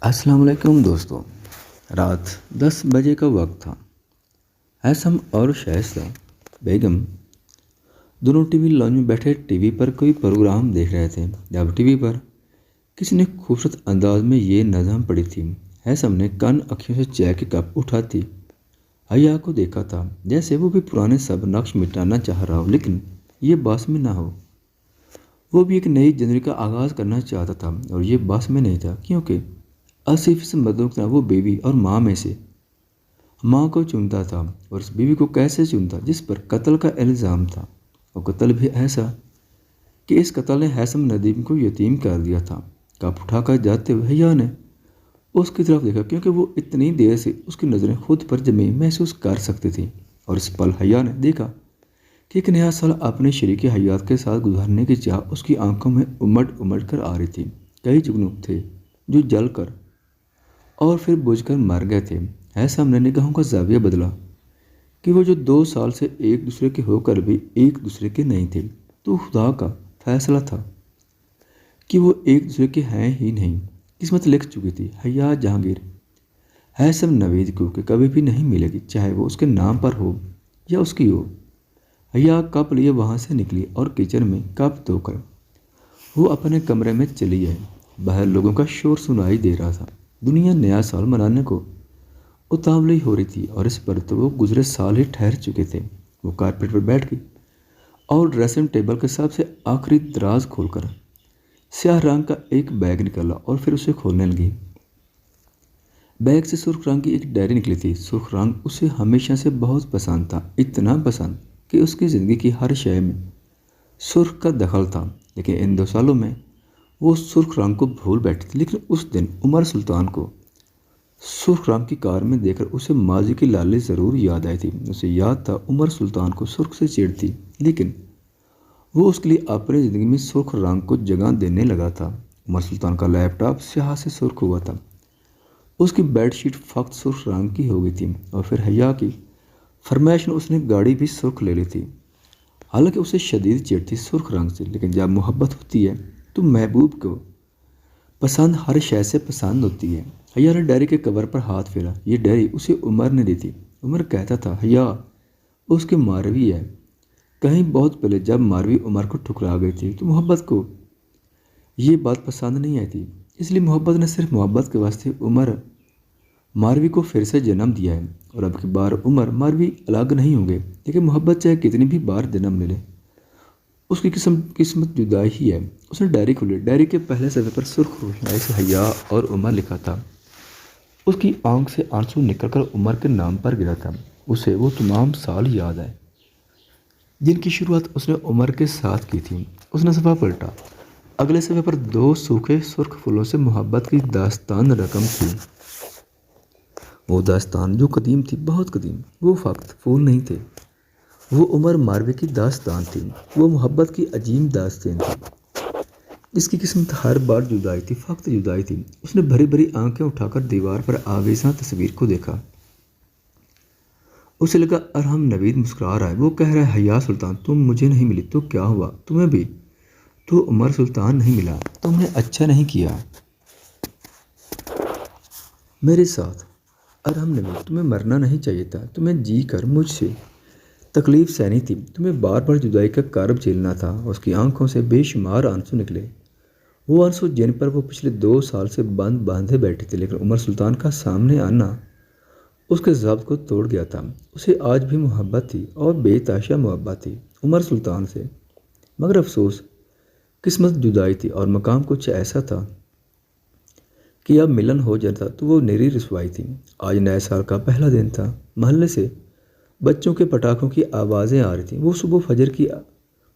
السلام علیکم دوستوں، رات 10 بجے کا وقت تھا۔ ایسم اور شائستہ بیگم دونوں ٹی وی لانچ میں بیٹھے ٹی وی پر کوئی پروگرام دیکھ رہے تھے جب ٹی وی پر کسی نے خوبصورت انداز میں یہ نظم پڑھی تھی۔ ایسم نے کن اکھیوں سے چائے کے کپ اٹھاتی حیا کو دیکھا تھا، جیسے وہ بھی پرانے سب نقش مٹانا چاہ رہا ہو لیکن یہ باس میں نہ ہو۔ وہ بھی ایک نئی زندگی کا آغاز کرنا چاہتا تھا اور یہ باس میں نہیں تھا، کیونکہ 80% مردوں کی طرح وہ بیوی اور ماں میں سے ماں کو چنتا تھا، اور اس بیوی کو کیسے چنتا جس پر قتل کا الزام تھا، اور قتل بھی ایسا کہ اس قتل نے حیثم ندیم کو یتیم کر دیا تھا۔ کپ اٹھا کر جاتے ہوئے حیا نے اس کی طرف دیکھا، کیونکہ وہ اتنی دیر سے اس کی نظریں خود پر جمی محسوس کر سکتی تھی، اور اس پل حیا نے دیکھا کہ ایک نیا سال اپنے شریک حیات کے ساتھ گزارنے کی چاہ اس کی آنکھوں میں امڑ امڑ کر آ رہی تھی۔ کئی جگنو تھے جو جل کر اور پھر بجھ کر مر گئے تھے۔ ایسم نے نگاہوں کا زاویہ بدلا کہ وہ جو 2 سال سے ایک دوسرے کے ہو کر بھی ایک دوسرے کے نہیں تھے، تو خدا کا فیصلہ تھا کہ وہ ایک دوسرے کے ہیں ہی نہیں۔ قسمت لکھ چکی تھی حیا جہانگیر ایسم نوید کو کہ کبھی بھی نہیں ملے گی، چاہے وہ اس کے نام پر ہو یا اس کی ہو۔ حیا کپ لیے وہاں سے نکلی اور کچن میں کپ دھو کر وہ اپنے کمرے میں چلی آئی۔ باہر لوگوں کا شور سنائی دے رہا تھا۔ دنیا نیا سال منانے کو اتاولی ہو رہی تھی، اور اس پر تو وہ گزرے سال ہی ٹھہر چکے تھے۔ وہ کارپیٹ پر بیٹھ گئی اور ڈریسنگ ٹیبل کے سب سے آخری دراز کھول کر سیاہ رنگ کا ایک بیگ نکالا اور پھر اسے کھولنے لگی۔ بیگ سے سرخ رنگ کی ایک ڈائری نکلی تھی۔ سرخ رنگ اسے ہمیشہ سے بہت پسند تھا، اتنا پسند کہ اس کی زندگی کی ہر شے میں سرخ کا دخل تھا، لیکن ان 2 سالوں میں وہ سرخ رنگ کو بھول بیٹھی تھی۔ لیکن اس دن عمر سلطان کو سرخ رنگ کی کار میں دیکھ کر اسے ماضی کی لالی ضرور یاد آئی تھی۔ اسے یاد تھا عمر سلطان کو سرخ سے چڑھتی، لیکن وہ اس کے لیے اپنی زندگی میں سرخ رنگ کو جگہ دینے لگا تھا۔ عمر سلطان کا لیپ ٹاپ سیاہ سے سرخ ہوا تھا، اس کی بیڈ شیٹ فقط سرخ رنگ کی ہو گئی تھی، اور پھر حیا کی فرمائش میں اس نے گاڑی بھی سرخ لے لی تھی۔ حالانکہ اسے شدید چڑ تھی سرخ رنگ سے، لیکن جب محبت ہوتی ہے تو محبوب کو پسند ہر شے سے پسند ہوتی ہے۔ حیا نے ڈائری کے کور پر ہاتھ پھیرا۔ یہ ڈائری اسے عمر نے دی تھی۔ عمر کہتا تھا حیا اس کی ماروی ہے۔ کہیں بہت پہلے جب ماروی عمر کو ٹھکرا گئی تھی تو محبت کو یہ بات پسند نہیں آئی تھی، اس لیے محبت نے صرف محبت کے واسطے عمر ماروی کو پھر سے جنم دیا ہے، اور اب کی بار عمر ماروی الگ نہیں ہوں گے، لیکن محبت چاہے کتنی بھی بار جنم لے لے اس کی قسمت جدائی ہی ہے۔ اس نے ڈائری کھولی۔ ڈائری کے پہلے صفحے پر سرخ روشنائی سے حیا اور عمر لکھا تھا۔ اس کی آنکھ سے آنسو نکل کر عمر کے نام پر گرا تھا۔ اسے وہ تمام سال یاد آئے جن کی شروعات اس نے عمر کے ساتھ کی تھی۔ اس نے صفحہ پلٹا۔ اگلے صفحے پر 2 سوکھے سرخ پھولوں سے محبت کی داستان رقم تھی۔ وہ داستان جو قدیم تھی، بہت قدیم۔ وہ فقط پھول نہیں تھے، وہ عمر ماروی کی داستان تھی۔ وہ محبت کی عظیم داستان تھی جس کی قسمت ہر بار جدائی تھی، فقط جدائی تھی۔ اس نے بھری بھری آنکھیں اٹھا کر دیوار پر آویزاں تصویر کو دیکھا۔ اسے لگا ارحم نوید مسکرا رہا ہے۔ وہ کہہ رہا ہے حیا سلطان تم مجھے نہیں ملی تو کیا ہوا، تمہیں بھی تو عمر سلطان نہیں ملا، تم نے اچھا نہیں کیا میرے ساتھ۔ ارحم نوید تمہیں مرنا نہیں چاہیے تھا، تمہیں جی کر مجھ سے تکلیف سہنی تھی، تمہیں بار بار جدائی کا کرب جھیلنا تھا۔ اس کی آنکھوں سے بے شمار آنسو نکلے، وہ آنسو جن پر وہ پچھلے 2 سال سے باندھے بیٹھے تھے، لیکن عمر سلطان کا سامنے آنا اس کے ضبط کو توڑ گیا تھا۔ اسے آج بھی محبت تھی، اور بے تحاشا محبت تھی عمر سلطان سے، مگر افسوس قسمت جدائی تھی، اور مقام کچھ ایسا تھا کہ اب ملن ہو جاتا تو وہ نری رسوائی تھی۔ آج نئے سال کا پہلا دن تھا۔ محلے سے بچوں کے پٹاخوں کی آوازیں آ رہی تھیں۔ وہ صبح فجر کی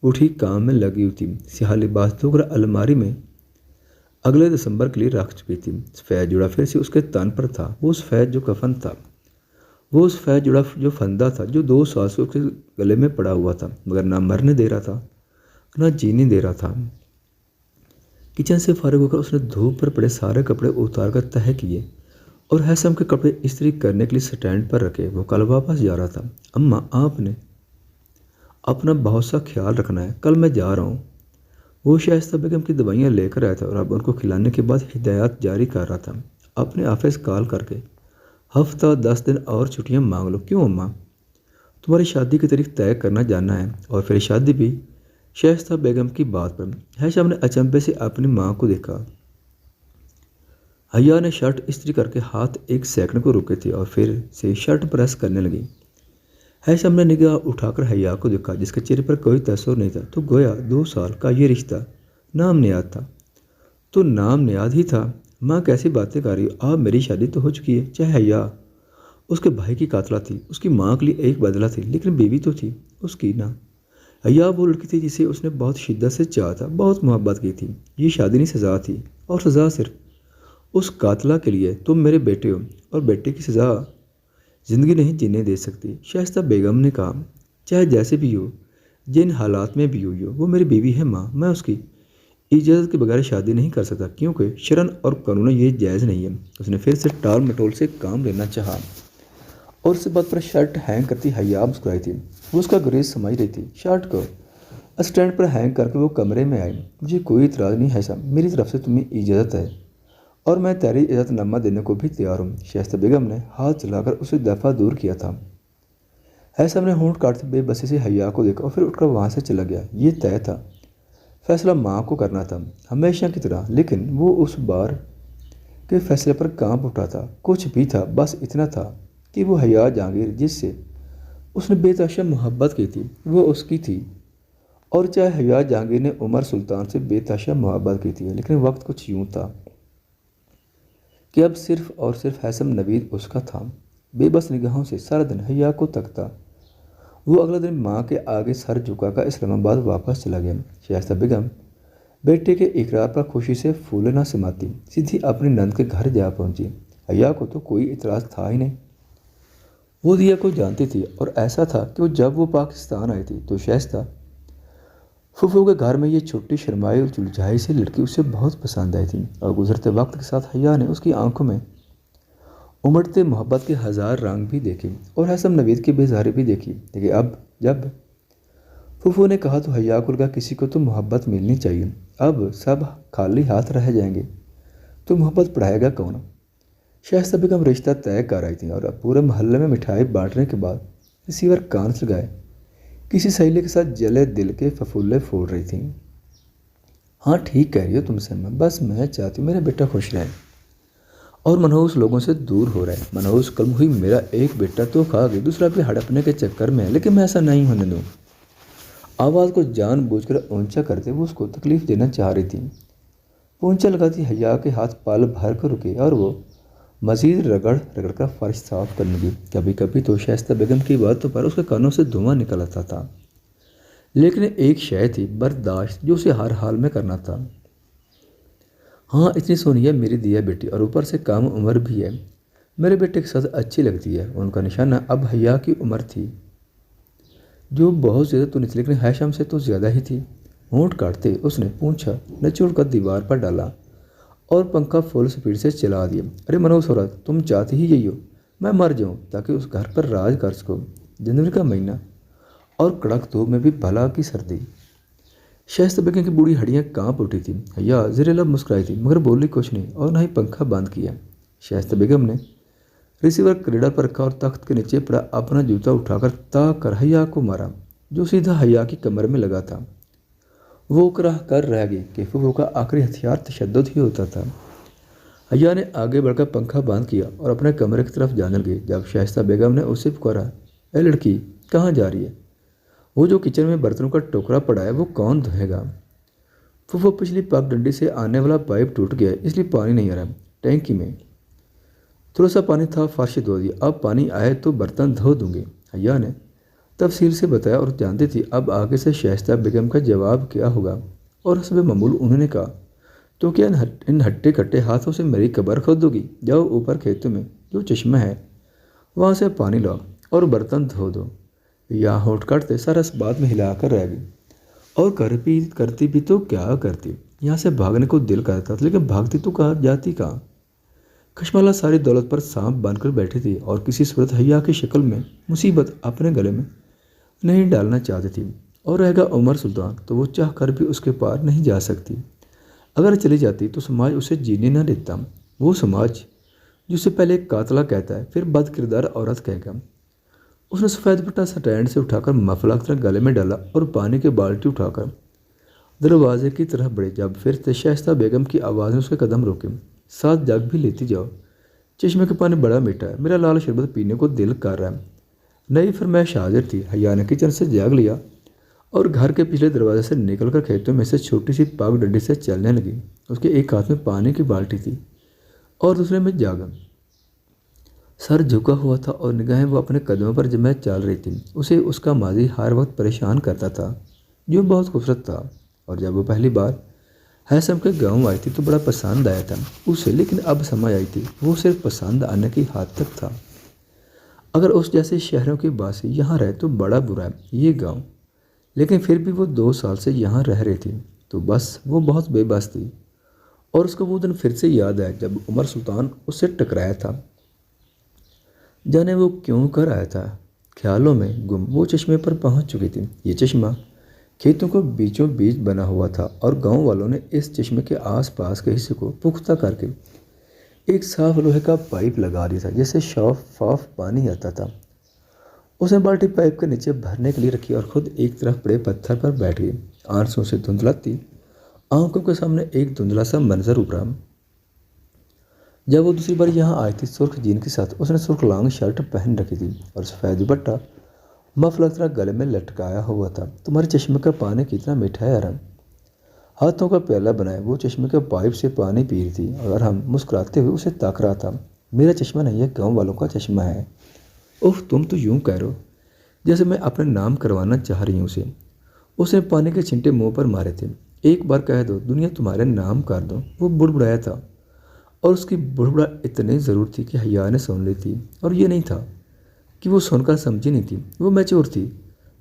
اٹھی کام میں لگی ہوئی تھی۔ سیاہ لباس دھو کر الماری میں اگلے دسمبر کے لیے رکھ چکی تھی۔ سفید جوڑا پھر سے اس کے تن پر تھا، وہ سفید جو کفن تھا، وہ سفید جوڑا جو فندہ تھا، جو 2 سال سے اس کے گلے میں پڑا ہوا تھا، مگر نہ مرنے دے رہا تھا نہ جینے دے رہا تھا۔ کچن سے فارغ ہو کر اس نے دھوپ پر پڑے سارے کپڑے اتار کر تہہ کیے اور حیثم کے کپڑے استری کرنے کے لیے سٹینڈ پر رکھے۔ وہ کل واپس جا رہا تھا۔ اماں آپ نے اپنا بہت سا خیال رکھنا ہے، کل میں جا رہا ہوں۔ وہ شائستہ بیگم کی دوائیاں لے کر آیا تھا اور اب ان کو کھلانے کے بعد ہدایات جاری کر رہا تھا۔ اپنے آفس کال کر کے ہفتہ 10 دن اور چھٹیاں مانگ لو۔ کیوں اماں؟ تمہاری شادی کی تاریخ طے کرنا جاننا ہے، اور پھر شادی بھی۔ شائستہ بیگم کی بات پر ہیثم نے اچنبے سے اپنی ماں کو دیکھا۔ حیا نے شرٹ استری کر کے ہاتھ ایک سیکنڈ کو رکے تھے اور پھر سے شرٹ پریس کرنے لگی۔ ہیثم نے نگاہ اٹھا کر حیا کو دیکھا جس کے چہرے پر کوئی تاثر نہیں تھا۔ تو گویا 2 سال کا یہ رشتہ نام نیاد تھا۔ تو نام نیاد ہی تھا۔ ماں کیسی باتیں کر رہی ہو؟ آپ میری شادی تو ہو چکی ہے۔ چاہے حیا اس کے بھائی کی قاتلہ تھی، اس کی ماں کے لیے ایک بدلہ تھی، لیکن بیوی تو تھی اس کی نا۔ حیا وہ لڑکی تھی جسے اس نے بہت شدت سے چاہا تھا، بہت محبت کی تھی۔ یہ شادی نہیں سزا تھی، اور سزا صرف اس قاتلہ کے لیے۔ تم میرے بیٹے ہو، اور بیٹے کی سزا زندگی نہیں جینے دے سکتی۔ شائستہ بیگم نے کہا، چاہے جیسے بھی ہو، جن حالات میں بھی ہوئی ہو، وہ میری بیوی ہے ماں۔ میں اس کی اجازت کے بغیر شادی نہیں کر سکتا، کیونکہ شرعاً اور قانوناً یہ جائز نہیں ہے۔ اس نے پھر سے ٹال مٹول سے کام لینا چاہا، اور اس بات پر شرٹ ہینگ کرتی حیا مسکرائی تھی۔ وہ اس کا گریز سمجھ رہی تھی۔ شرٹ کو اسٹینڈ پر ہینگ کر کے وہ کمرے میں آئی۔ مجھے کوئی اعتراض نہیں ہیثم، میری طرف سے تمہیں اجازت ہے، اور میں تیری اجازت نامہ دینے کو بھی تیار ہوں۔ شائستہ بیگم نے ہاتھ چلا کر اسے دفعہ دور کیا تھا۔ ہیثم نے ہونٹ کاٹتے بے بسی سے حیا کو دیکھا اور پھر اٹھ کر وہاں سے چلا گیا۔ یہ طے تھا، فیصلہ ماں کو کرنا تھا، ہمیشہ کی طرح، لیکن وہ اس بار کے فیصلے پر کانپ اٹھا تھا۔ کچھ بھی تھا، بس اتنا تھا کہ وہ حیا جہانگیر جس سے اس نے بے تحاشا محبت کی تھی، وہ اس کی تھی۔ اور چاہے حیا جہانگیر نے عمر سلطان سے بے تحاشا محبت کی تھی، لیکن وقت کچھ یوں تھا کہ اب صرف اور صرف ہیثم نوید اس کا تھا۔ بے بس نگاہوں سے سارا دن حیا کو تکتا۔ وہ اگلا دن ماں کے آگے سر جھکا کر اسلام آباد واپس چلا گیا۔ شائستہ بیگم بیٹے کے اقرار پر خوشی سے پھولے نہ سماتی سیدھی اپنی نند کے گھر جا پہنچی۔ حیا کو تو کوئی اعتراض تھا ہی نہیں۔ وہ دیا کو جانتی تھی، اور ایسا تھا کہ جب وہ پاکستان آئی تھی تو شائستہ پھوپھو کے گھر میں یہ چھوٹی شرمائی اور چلجھائی سی لڑکی اسے بہت پسند آئی تھی۔ اور گزرتے وقت کے ساتھ حیا نے اس کی آنکھوں میں امڑتے محبت کے 1000 رنگ بھی دیکھے، اور ہیثم نوید کی بیزاری بھی دیکھی۔ لیکن اب جب پھوپھو نے کہا تو حیا کو لگا کسی کو تو محبت ملنی چاہیے۔ اب سب خالی ہاتھ رہ جائیں گے تو محبت پڑھائے گا کون؟ شائستہ بیگم رشتہ طے کر آئی تھی، اور اب پورے محلے میں مٹھائی بانٹنے کے بعد ریسیور کان سے لگائے کسی سہیلی کے ساتھ جلے دل کے پھپھولے پھوڑ رہی تھی۔ ہاں ٹھیک کہہ رہی ہو تم سلمیٰ، بس میں چاہتی ہوں میرا بیٹا خوش رہے اور منحوس لوگوں سے دور ہو رہے۔ منحوس کلم ہوئی، میرا ایک بیٹا تو کھا گئی، دوسرا بھی ہڑپنے کے چکر میں ہے، لیکن میں ایسا نہیں ہونے دوں۔ آواز کو جان بوجھ کر اونچا کرتے وہ اس کو تکلیف دینا چاہ رہی تھی۔ پونچھا لگاتی حیا کے ہاتھ پال بھر کر رکے، اور وہ مزید رگڑ رگڑ کر فرش صاف کرنے لگی۔ کبھی کبھی تو شائستہ بیگم کی باتوں پر اس کے کانوں سے دھواں نکل آتا تھا، لیکن ایک شے تھی، برداشت، جو اسے ہر حال میں کرنا تھا۔ ہاں اتنی سونی ہے میری دیا بیٹی، اور اوپر سے کم عمر بھی ہے، میرے بیٹے کے ساتھ اچھی لگتی ہے۔ ان کا نشانہ اب حیا کی عمر تھی، جو بہت زیادہ تو نہیں تھی، لیکن ہیثم سے تو زیادہ ہی تھی۔ ہونٹ کاٹتے اس نے پونچھا نچوڑ کر دیوار پر ڈالا اور پنکھا فل سپیڈ سے چلا دیا۔ ارے منحوس عورت، تم چاہتی ہی یہی ہو میں مر جاؤں تاکہ اس گھر پر راج کر سکو؟ جنوری کا مہینہ اور کڑک دھوپ میں بھی بھلا کی سردی۔ شائستہ بیگم کی بوڑھی ہڈیاں کانپ اٹھی تھیں۔ حیا زیر لب مسکرائی تھی، مگر بولی کچھ نہیں، اور نہ ہی پنکھا بند کیا۔ شائستہ بیگم نے ریسیور کریڈر پر رکھا اور تخت کے نیچے پڑا اپنا جوتا اٹھا کر تاک کر حیا کو مارا، جو سیدھا حیا کی کمر میں لگا تھا۔ وہ اکراہ کر رہ گئی کہ پھوپھو کا آخری ہتھیار تشدد ہی ہوتا تھا۔ حیا نے آگے بڑھ کر پنکھا بند کیا اور اپنے کمرے کی طرف جانے لگی۔ جب شائستہ بیگم نے اسے پکارا، اے لڑکی کہاں جا رہی ہے؟ وہ جو کچن میں برتنوں کا ٹوکرا پڑا ہے وہ کون دھوئے گا؟ پھوپھو پچھلی پگ ڈنڈی سے آنے والا پائپ ٹوٹ گیا ہے، اس لیے پانی نہیں آ رہا ٹینکی میں، تھوڑا سا پانی تھا، فرش دھو دیا، اب پانی آئے تو برتن دھو دوں گی۔ حیا نے تفصیل سے بتایا، اور جانتی تھی اب آگے سے شائستہ بیگم کا جواب کیا ہوگا، اور حسب معمول انہوں نے کہا، تو کیا ان ہٹے کٹے ہاتھوں سے میری قبر کھودو گی؟ جاؤ اوپر کھیتوں میں جو چشمہ ہے وہاں سے پانی لاؤ اور برتن دھو دو۔ یا ہونٹ کاٹتے سارا اس بات میں ہلا کر رہ گئی، اور کرتی بھی تو کیا کرتی؟ یہاں سے بھاگنے کو دل کرتا تھا، لیکن بھاگتی تو کہاں جاتی کہاں؟ کشمالہ ساری دولت پر سانپ بن کر بیٹھی تھی، اور کسی صورت حیا کی شکل میں مصیبت اپنے گلے میں نہیں ڈالنا چاہتی تھی۔ اور رہے گا عمر سلطان، تو وہ چاہ کر بھی اس کے پار نہیں جا سکتی۔ اگر چلی جاتی تو سماج اسے جینے نہ دیتا۔ وہ سماج جسے پہلے ایک قاتلہ کہتا ہے پھر بد کردار عورت کہے گا۔ اس نے سفید دوپٹہ سٹینڈ سے اٹھا کر مفلر کی طرح گلے میں ڈالا اور پانی کی بالٹی اٹھا کر دروازے کی طرف بڑھی۔ جب پھر شائستہ بیگم کی آواز نے اس کے قدم روکے۔ ساتھ جگ بھی لیتی جاؤ، چشمے کا پانی بڑا میٹھا ہے، میرا لال شربت پینے کو دل کر رہا ہے۔ نئی فرمائش حاضر تھی۔ حیا نے کچن سے جاگ لیا اور گھر کے پچھلے دروازے سے نکل کر کھیتوں میں سے چھوٹی سی پاک ڈنڈی سے چلنے لگی۔ اس کے ایک ہاتھ میں پانی کی بالٹی تھی اور دوسرے میں جاگ۔ سر جھکا ہوا تھا اور نگاہیں وہ اپنے قدموں پر جمع چل رہی تھی۔ اسے اس کا ماضی ہر وقت پریشان کرتا تھا، جو بہت خوبصورت تھا، اور جب وہ پہلی بار ہیثم کے گاؤں آئی تھی تو بڑا پسند آیا تھا اسے، لیکن اب سمجھ آئی تھی وہ صرف پسند آنے کی حد تک تھا۔ اگر اس جیسے شہروں کی باسی یہاں رہے تو بڑا برا ہے یہ گاؤں، لیکن پھر بھی وہ 2 سال سے یہاں رہ رہی تھی تو بس وہ بہت بے بس تھی۔ اور اس کو وہ دن پھر سے یاد ہے جب عمر سلطان اس سے ٹکرایا تھا۔ جانے وہ کیوں کر آیا تھا، خیالوں میں گم وہ چشمے پر پہنچ چکی تھی۔ یہ چشمہ کھیتوں کو بیچوں بیچ بنا ہوا تھا اور گاؤں والوں نے اس چشمے کے آس پاس کے حصے کو پختہ کر کے ایک صاف لوہے کا پائپ لگا دیا تھا جس سے شفاف پانی آتا تھا۔ اس نے بالٹی پائپ کے نیچے بھرنے کے لیے رکھی اور خود ایک طرف بڑے پتھر پر بیٹھ گئی۔ آنسوں سے دھندلاتی آنکھوں کے سامنے ایک دھندلا سا منظر ابھرا۔ جب وہ دوسری بار یہاں آئی تھی سرخ جین کے ساتھ، اس نے سرخ لانگ شرٹ پہن رکھی تھی اور سفید دوپٹہ مفلر طرح گلے میں لٹکایا ہوا تھا۔ تمہارے چشمے کا پانی کتنا میٹھا ہے ارم، ہاتھوں کا پیالہ بنائے وہ چشمے کے پائپ سے پانی پی رہی تھی اور ارم مسکراتے ہوئے اسے تاک رہا تھا۔ میرا چشمہ نہیں ہے، گاؤں والوں کا چشمہ ہے۔ اوہ تم تو یوں کہہ رہو جیسے میں اپنے نام کروانا چاہ رہی ہوں اسے۔ اس نے پانی کے چھینٹے منہ پر مارے تھے۔ ایک بار کہہ دو دنیا تمہارے نام کر دو۔ وہ بڑبڑایا تھا اور اس کی بڑبڑا اتنی ضرور تھی کہ حیا نے سن لی تھی، اور یہ نہیں تھا کہ وہ سن کر سمجھی نہیں تھی، وہ میچور تھی،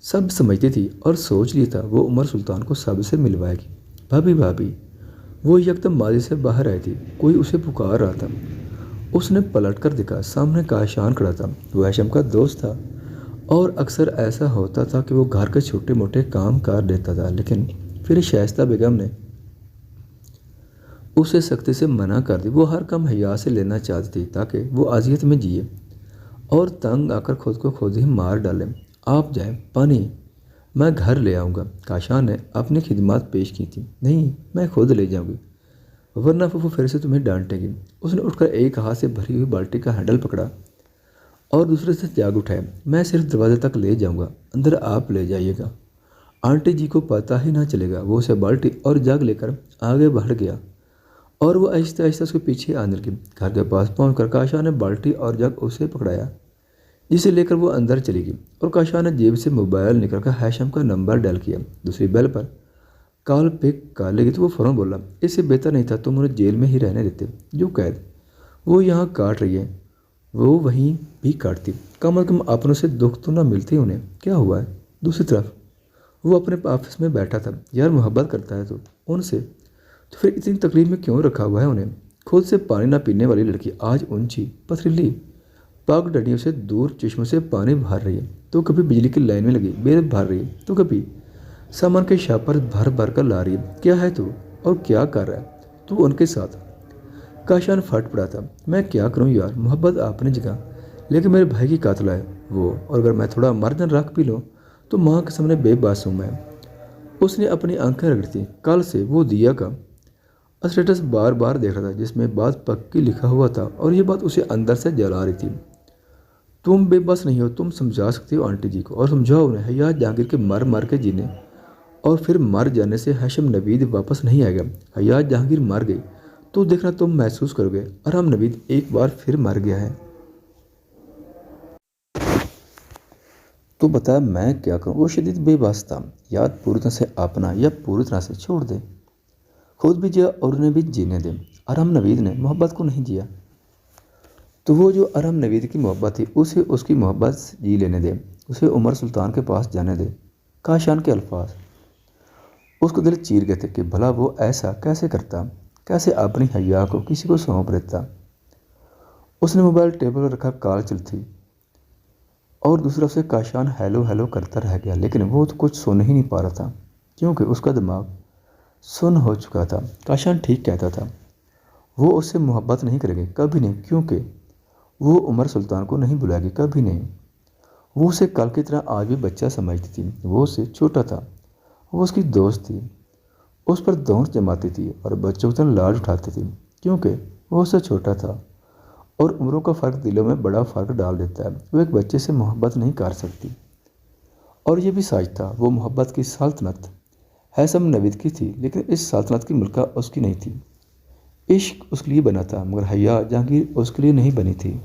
سب سمجھتی تھی اور سوچ لیا تھا وہ عمر سلطان کو سب سے ملوائے گی۔ بھابھی بھابھی، وہ یکدم ماضی سے باہر آئی تھی، کوئی اسے پکار رہا تھا۔ اس نے پلٹ کر دیکھا، سامنے کاشان کھڑا تھا۔ وہ ہیثم کا دوست تھا اور اکثر ایسا ہوتا تھا کہ وہ گھر کے چھوٹے موٹے کام کر دیتا تھا، لیکن پھر شائستہ بیگم نے اسے سختی سے منع کر دی۔ وہ ہر کام حیا سے لینا چاہتی تھی تاکہ وہ اذیت میں جیے اور تنگ آ کر خود کو خود ہی مار ڈالے۔ آپ جائیں، پانی میں گھر لے آؤں گا، کاشان نے اپنی خدمات پیش کی تھی۔ نہیں، میں خود لے جاؤں گی، ورنہ وہ پھر سے تمہیں ڈانٹے گی۔ اس نے اٹھ کر ایک ہاتھ سے بھری ہوئی بالٹی کا ہینڈل پکڑا اور دوسرے سے جاگ اٹھایا۔ میں صرف دروازے تک لے جاؤں گا، اندر آپ لے جائیے گا، آنٹی جی کو پتہ ہی نہ چلے گا۔ وہ اسے بالٹی اور جگ لے کر آگے بڑھ گیا اور وہ آہستہ آہستہ اس کے پیچھے آنے لگی۔ گھر کے پاس پہنچ کر کاشان نے بالٹی اور جگ اسے پکڑایا، جسے لے کر وہ اندر چلی گئی، اور کاشان نے جیب سے موبائل نکل کر ہیثم کا نمبر ڈائل کیا۔ دوسری بیل پر کال پک کر لے گی تو وہ فوراً بولا، اس سے بہتر نہیں تھا تم انہیں جیل میں ہی رہنے دیتے، جو قید وہ یہاں کاٹ رہی ہے وہ وہیں بھی کاٹتی، کم از کم اپنوں سے دکھ تو نہ ملتی انہیں۔ کیا ہوا ہے؟ دوسری طرف وہ اپنے آفس میں بیٹھا تھا۔ یار محبت کرتا ہے تو ان سے تو پھر اتنی تکلیف میں کیوں رکھا ہوا ہے انہیں؟ خود سے پانی نہ پینے والی لڑکی آج اونچی پتھریلی پاک ڈنڈیوں سے دور چشموں سے پانی بھر رہی ہے، تو کبھی بجلی کی لائن میں لگی بیل بھر رہی ہے، تو کبھی سامان کے شاپر بھر بھر کر لا رہی ہے۔ کیا ہے تو، اور کیا کر رہا ہے تو ان کے ساتھ؟ کاشان پھٹ پڑا تھا۔ میں کیا کروں یار، محبت اپنی جگہ، لیکن میرے بھائی کی قاتلہ ہے وہ، اور اگر میں تھوڑا مردن رکھ بھی لوں تو ماں کے سامنے بے بس ہوں میں۔ اس نے اپنی آنکھیں رگڑ تھیں۔ کل سے وہ دیا کا اسٹیٹس بار بار دیکھ رہا تھا جس میں بات پکی لکھا ہوا تھا، اور یہ بات اسے اندر سے جلا رہی تھی۔ تم بے بس نہیں ہو، تم سمجھا سکتے ہو آنٹی جی کو، اور سمجھاؤ انہیں حیا جہانگیر کے مر کے جینے اور پھر مر جانے سے ہیثم نوید واپس نہیں آئے گا۔ حیا جہانگیر مر گئی تو دیکھنا تم محسوس کرو گے ارم نوید ایک بار پھر مر گیا ہے۔ تو بتا میں کیا کروں؟ وہ شدید بے بس تھا۔ یاد پوری طرح سے اپنا یا پوری طرح سے چھوڑ دے، خود بھی جیا اور انہیں بھی جینے دے۔ ارم نوید نے محبت کو نہیں جیا تو وہ جو ارم نوید کی محبت تھی اسے اس کی محبت جی لینے دے، اسے عمر سلطان کے پاس جانے دے۔ کاشان کے الفاظ اس کو دل چیر گئے تھے کہ بھلا وہ ایسا کیسے کرتا، کیسے اپنی حیا کو کسی کو سونپ دیتا۔ اس نے موبائل ٹیبل پر رکھا، کال چل تھی اور دوسری طرف سے کاشان ہیلو ہیلو کرتا رہ گیا، لیکن وہ تو کچھ سن ہی نہیں پا رہا تھا کیونکہ اس کا دماغ سن ہو چکا تھا۔ کاشان ٹھیک کہتا تھا، وہ اس سے محبت نہیں کرے گی، کبھی نہیں، کیونکہ وہ عمر سلطان کو نہیں بلائے گی، کبھی نہیں۔ وہ اسے کل کی طرح آج بھی بچہ سمجھتی تھی، وہ اس سے چھوٹا تھا، وہ اس کی دوست تھی، اس پر دونت جماتی تھی اور بچوں کی طرح لاڈ اٹھاتی تھی، کیونکہ وہ اس سے چھوٹا تھا۔ اور عمروں کا فرق دلوں میں بڑا فرق ڈال دیتا ہے، وہ ایک بچے سے محبت نہیں کر سکتی۔ اور یہ بھی سچ تھا، وہ محبت کی سلطنت ہیثم نوید کی تھی، لیکن اس سلطنت کی ملکہ اس کی نہیں تھی۔ عشق اس کے لیے بنا تھا، مگر حیا جہانگیر اس کے لیے نہیں بنی تھی۔